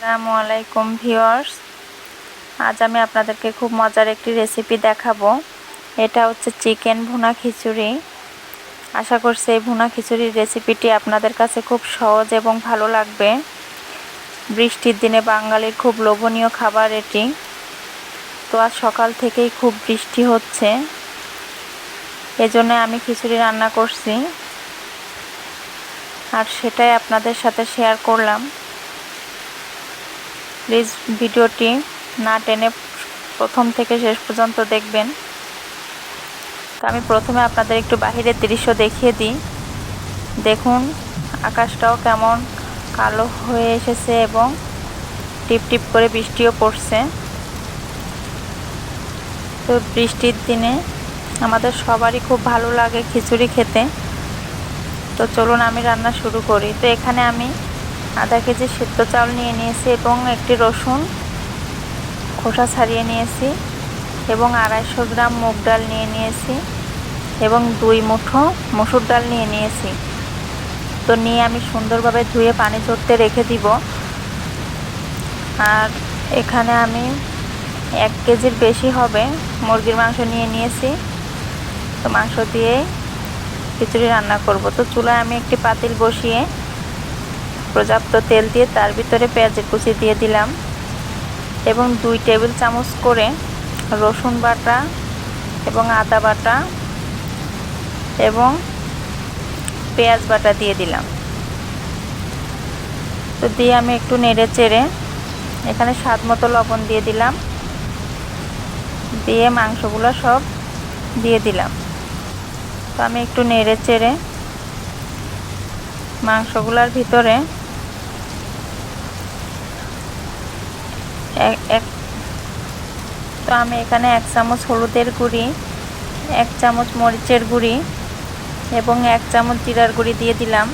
আসসালামু আলাইকুম ভিউয়ার্স, আজ আমি আপনাদেরকে খুব মজার একটি রেসিপি দেখাবো। এটা হচ্ছে চিকেন ভুনা খিচুড়ি। আশা করছি এই ভুনা খিচুড়ির রেসিপিটি আপনাদের কাছে খুব সহজ এবং ভালো লাগবে। বৃষ্টির দিনে বাঙালির খুব লোভনীয় খাবার এটি। তো আজ সকাল থেকেই খুব বৃষ্টি হচ্ছে, এজন্য আমি খিচুড়ি রান্না করছি আর সেটাই আপনাদের সাথে শেয়ার করলাম। প্লিজ ভিডিওটি না টেনে প্রথম থেকে শেষ পর্যন্ত দেখবেন। তো আমি প্রথমে আপনাদের একটু বাহিরের দৃশ্য দেখিয়ে দিই। দেখুন আকাশটাও কেমন কালো হয়ে এসেছে এবং টিপ টিপ করে বৃষ্টিও পড়ছে। তো বৃষ্টির দিনে আমাদের সবারই খুব ভালো লাগে খিচুড়ি খেতে। তো চলুন আমি রান্না শুরু করি। তো এখানে আমি আধা কেজি সিদ্ধ চাল নিয়ে নিয়েছি এবং একটি রসুন খোসা ছাড়িয়ে নিয়েছি এবং 250 গ্রাম মুগ ডাল নিয়ে নিয়েছি এবং 2 মুঠো মসুর ডাল নিয়ে নিয়েছি। তো নিয়ে আমি সুন্দরভাবে ধুয়ে পানি ঝরতে রেখে দিব। আর এখানে আমি 1 কেজির বেশি হবে মুরগির মাংস নিয়ে নিয়েছি। তো মাংস দিয়ে খিচুড়ি রান্না করব। তো চুলায় আমি একটি পাতিল বসিয়ে পর্যাপ্ত তেল দিয়ে তার ভিতরে পেঁয়াজের কুচি দিয়ে দিলাম এবং 2 টেবিল চামচ করে রসুন বাটা এবং আদা বাটা এবং পেঁয়াজ বাটা দিয়ে দিলাম। তো দিয়ে আমি একটু নেড়ে চেড়ে এখানে স্বাদ মতো লবণ দিয়ে দিলাম, দিয়ে মাংসগুলো সব দিয়ে দিলাম। তো আমি একটু নেড়ে চেড়ে মাংসগুলোর ভিতরে তো আমি এখানে 1 চামচ হলুদের গুঁড়ি, 1 চামচ মরিচের গুঁড়ি এবং 1 চামচ জিরার গুঁড়ি দিয়ে দিলাম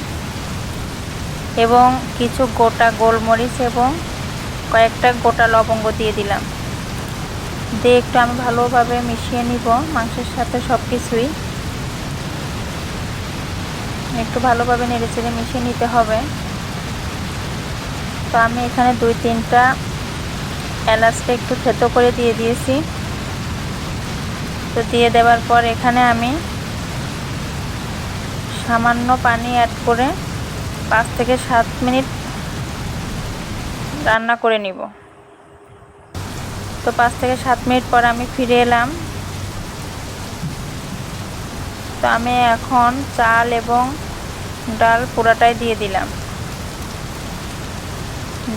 এবং কিছু গোটা গোলমরিচ এবং কয়েকটা গোটা লবঙ্গ দিয়ে দিলাম। দিয়ে একটু আমি ভালোভাবে মিশিয়ে নিব মাংসের সাথে সব কিছুই। একটু ভালোভাবে নেড়েচেড়ে মিশিয়ে নিতে হবে। তো আমি এখানে 2-3টা এলাচকে একটু থেতো করে দিয়ে দিয়েছি। তো দিয়ে দেওয়ার পর এখানে আমি সামান্য পানি অ্যাড করে 5 থেকে 7 মিনিট রান্না করে নিব। তো 5 থেকে 7 মিনিট পর আমি ফিরে এলাম। তো আমি এখন চাল এবং ডাল পুরাটাই দিয়ে দিলাম,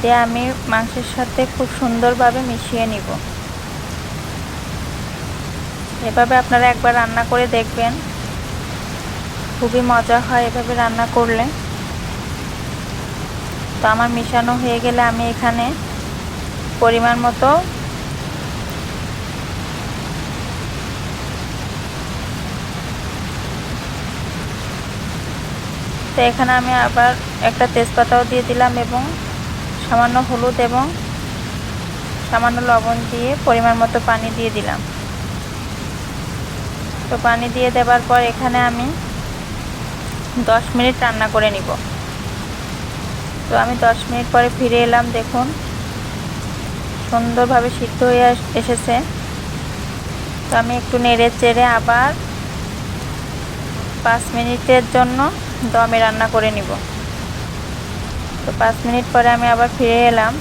দিয়ে আমি মাংসের সাথে খুব সুন্দরভাবে মিশিয়ে নিব। এভাবে আপনারা একবার রান্না করে দেখবেন, খুবই মজা হয় এভাবে রান্না করলে। তো আমার মিশানো হয়ে গেলে আমি এখানে পরিমাণ মতো তো এখানে আমি আবার একটা তেজপাতাও দিয়ে দিলাম এবং সামান্য হলুদ এবং সামান্য লবণ দিয়ে পরিমাণ মতো পানি দিয়ে দিলাম। তো পানি দিয়ে দেওয়ার পর এখানে আমি 10 মিনিট রান্না করে নিব। তো আমি 10 মিনিট পরে ফিরে এলাম। দেখুন সুন্দরভাবে সিদ্ধ হয়ে এসেছে। তো আমি একটু নেড়ে চেড়ে আবার 5 মিনিটের জন্য দমে রান্না করে নিব। তো 5 মিনিট পরে আমি আবার ফিরে এলাম।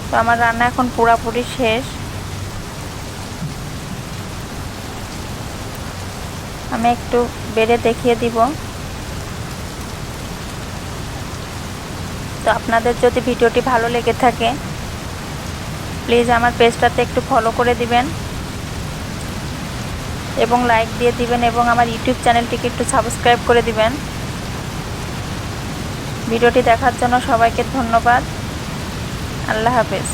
তো আমার রান্না এখন পুরোপুরি শেষ। আমি একটু বেড়ে দেখিয়ে দিব। তো আপনাদের যদি ভিডিওটি ভালো লেগে থাকে প্লিজ আমার পেজটাতে একটু ফলো করে দিবেন এবং লাইক দিয়ে দিবেন এবং আমার ইউটিউব চ্যানেলটিকে একটু সাবস্ক্রাইব করে দিবেন। ভিডিওটি দেখার জন্য সবাইকে ধন্যবাদ। আল্লাহ হাফেজ।